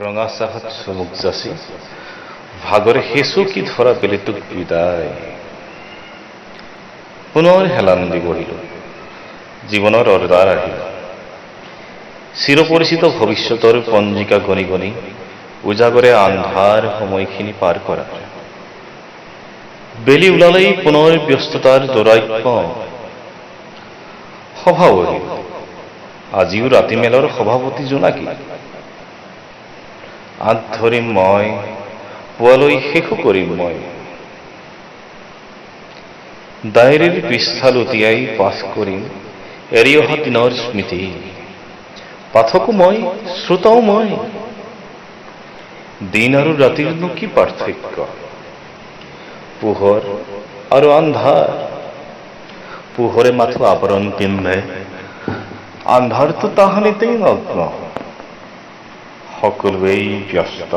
ৰঙা চাহত চুমুক যাচি ভাগৰে হেঁচুকি ধৰা বেলিটোক বিদায়। পুনৰ হেলান দি বহিলো। জীৱনৰ অৰ্ডাৰ আহিল। চিৰপৰিচিত ভৱিষ্যতৰ পঞ্জিকা গণি গণি উজাগৰে আন্ধাৰ সময়খিনি পাৰ কৰা। বেলি ওলালেই পুনৰ ব্যস্ততাৰ দৌৰাত্ম্য। সভা বহিল। আজিও ৰাতি মেলৰ সভাপতি জোনাকী। আঁত ধৰিম মই, পুৱালৈ শেষো কৰিম মই। ডায়েৰীৰ পৃষ্ঠা লুটিয়াই পাছ কৰিম এৰি অহা দিনৰ স্মৃতি। পাঠকো মই, শ্ৰোতাও মই। দিন আৰু ৰাতিৰনো কি পাৰ্থক্য? পোহৰ আৰু আন্ধাৰ। পোহৰে মাথো আৱৰণ পিন্ধে, আন্ধাৰটো তাহানিতেই নগ্ন। সকলোৱেই ব্যস্ত।